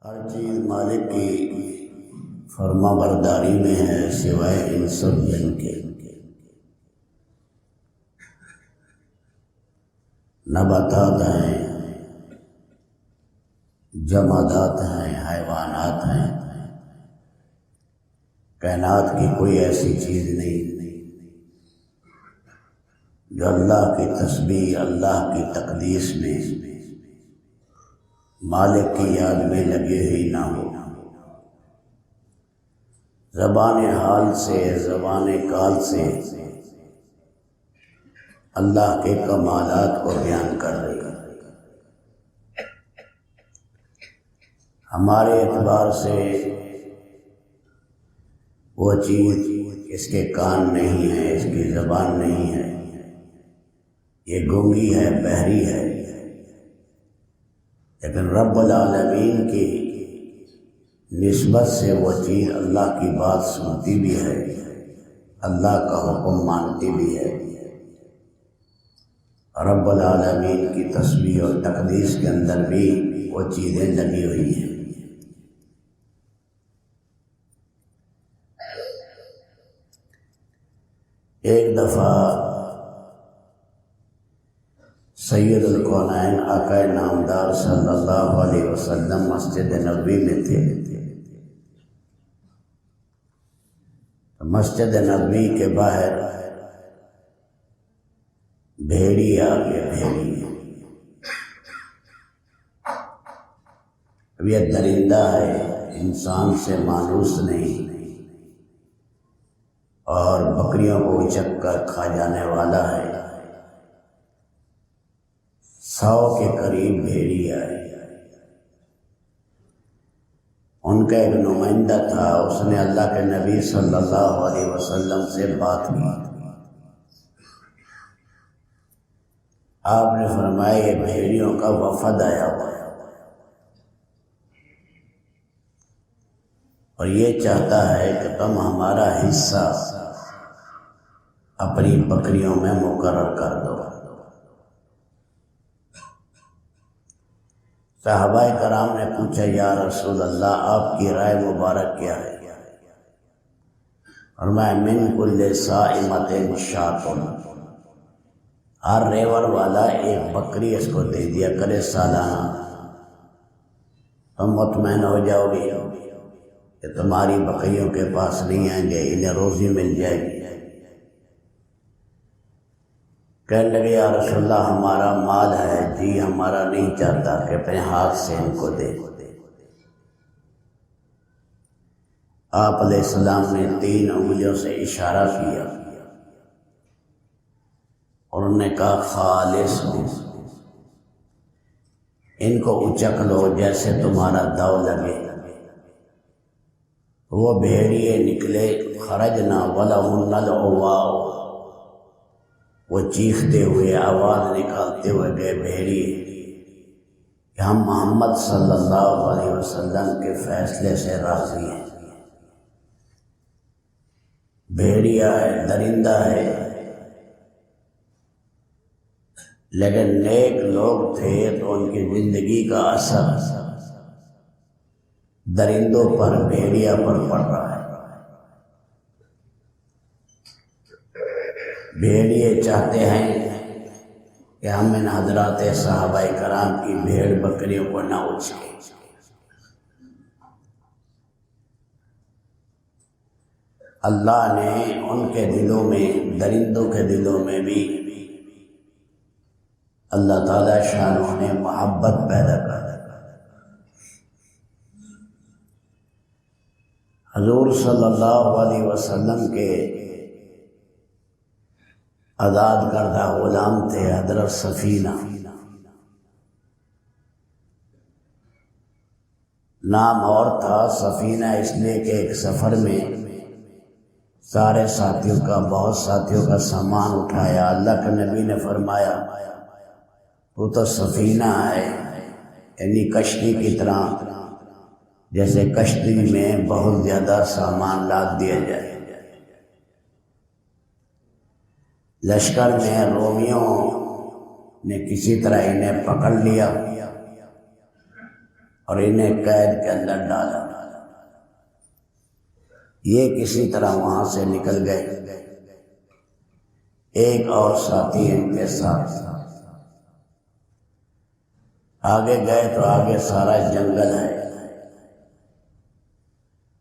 ہر چیز مالک کی فرما برداری میں ہے سوائے انس و جن کے۔ نباتات ہیں، جمادات ہیں، حیوانات ہیں، کائنات کی کوئی ایسی چیز نہیں جو اللہ کی تسبیح، اللہ کی تقدیس میں، مالک کی یاد میں لگے ہی نہ ہو۔ زبان حال سے، زبان کال سے اللہ کے کمالات کو بیان کر رہی ہے۔ ہمارے اعتبار سے وہ چیز اس کے کان نہیں ہے، اس کی زبان نہیں ہے، یہ گونگی ہے، بہری ہے، لیکن رب العالمین کی نسبت سے وہ چیز اللہ کی بات سنتی بھی ہے، اللہ کا حکم مانتی بھی ہے۔ رب العالمین کی تسبیح اور تقدیس کے اندر بھی وہ چیزیں لگی ہوئی ہیں۔ ایک دفعہ سید الکونین آقا نامدار صلی اللہ علیہ وسلم مسجد نبوی میں تھے۔ مسجد نبوی کے باہر بھیڑی آ گیا، بھیڑی۔ اب یہ درندہ ہے، انسان سے مانوس نہیں، اور بکریوں کو اچک کر کھا جانے والا ہے۔ 100 کے قریب بھیڑی آئے۔ ان کا ایک نمائندہ تھا، اس نے اللہ کے نبی صلی اللہ علیہ وسلم سے بات کی۔ آپ نے فرمایا یہ بھیڑیوں کا وفد آیا ہوا ہے اور یہ چاہتا ہے کہ تم ہمارا حصہ اپنی بکریوں میں مقرر کر دو۔ صحابہ کرام نے پوچھا یا رسول اللہ آپ کی رائے مبارک کیا ہے؟ فرمایا من کل صائمۃ شاۃ، ہر ریور والا ایک بکری اس کو دے دیا کرے سالانہ، تم مطمئن ہو جاؤ گے کہ تمہاری بکریوں کے پاس نہیں آئیں گے، انہیں روزی مل جائے گی۔ کہنے لگے یا رسول اللہ ہمارا مال ہے، جی ہمارا نہیں چاہتا کہ اپنے ہاتھ سے ان کو دے۔ آپ علیہ السلام نے 3 انگلیوں سے اشارہ کیا اور انہوں نے کہا خالص ہو، ان کو اچک لو جیسے تمہارا داؤ لگے۔ وہ بھیڑیے نکلے، خرجنا ولہن العواء، وہ چیختے ہوئے، آواز نکالتے ہوئے گئے بھیڑیے کہ ہم محمد صلی اللہ علیہ وسلم کے فیصلے سے راضی ہیں۔ بھیڑیا ہے، درندہ ہے، لیکن نیک لوگ تھے تو ان کی زندگی کا اثر درندوں پر، بھیڑیا پر پڑ رہا ہے۔ بھیڑیے چاہتے ہیں کہ ہم ان حضرات صحابہ کرام کی بھیڑ بکریوں کو نہ اچکیں۔ اللہ نے ان کے دلوں میں، درندوں کے دلوں میں بھی اللہ تعالیٰ شانہ نے محبت پیدا کر دی۔ حضور صلی اللہ علیہ وسلم کے آزاد کردہ غلام تھے حضرت سفینہ، نام اور تھا سفینہ اس لیے کہ ایک سفر میں سارے ساتھیوں کا، بہت ساتھیوں کا سامان اٹھایا۔ اللہ کے نبی نے فرمایا وہ تو سفینہ ہے، یعنی کشتی کی طرح، جیسے کشتی میں بہت زیادہ سامان لاد دیا جائے۔ لشکر میں رومیوں نے کسی طرح انہیں پکڑ لیا اور انہیں قید کے اندر ڈالا۔ یہ کسی طرح وہاں سے نکل گئے۔ ایک اور ساتھی ان کے ساتھ آگے گئے تو آگے سارا جنگل ہے،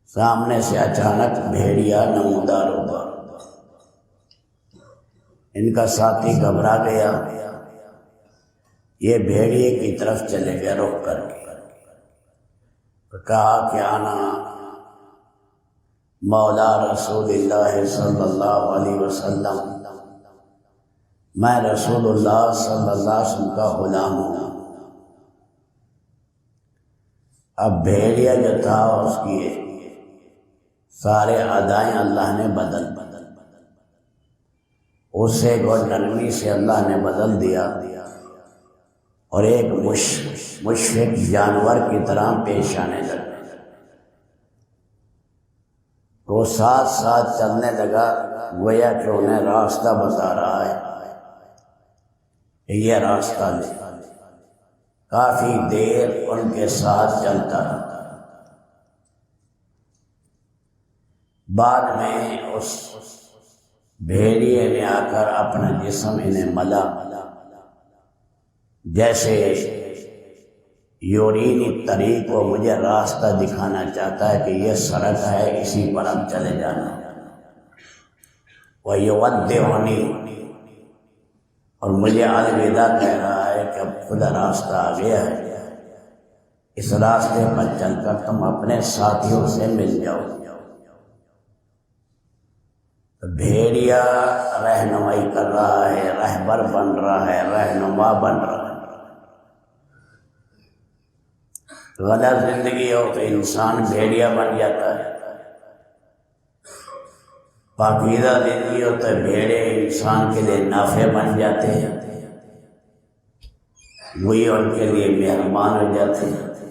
سامنے سے اچانک بھیڑیا نمودار ہوا۔ ان کا ساتھی گھبرا گیا، یہ بھیڑیے کی طرف چلے گئے رک کر کے۔ کہا کہ آنا مولا رسول اللہ صلی اللہ علیہ وسلم، میں رسول اللہ صلی اللہ علیہ وسلم کا غلام ہوں۔ اب بھیڑیا جو تھا اس کی سارے ادائیں اللہ نے بدل اسے کو نرمی سے اللہ نے بدل دیا، اور ایک مشفق جانور کی طرح پیش آنے لگا۔ وہ ساتھ ساتھ چلنے لگا، گویا کہ انہیں راستہ بتا رہا ہے، یہ راستہ لے۔ کافی دیر ان کے ساتھ چلتا رہا۔ بعد میں اس بھیڑیے نے آ کر اپنا جسم انہیں ملا، جیسے یورینی طریق کو مجھے راستہ دکھانا چاہتا ہے کہ یہ سڑک ہے، اسی پر اب چلے جانا۔ وَيُوَدِّعُنِي، اور مجھے الوداع کہہ رہا ہے کہ اب خدا راستہ آ گیا ہے، اس راستے پر چل کر تم اپنے ساتھیوں سے مل جاؤ۔ بھیڑیا رہنمائی کر رہا ہے، رہبر بن رہا ہے، رہنما بن رہا ہے۔ غلط زندگی ہو تو انسان بھیڑیا بن جاتا ہے، پاکیزہ زندگی ہو تو بھیڑے انسان کے لیے نافع بن جاتے ہیں، وہی ان کے لیے مہربان ہو جاتے ہیں۔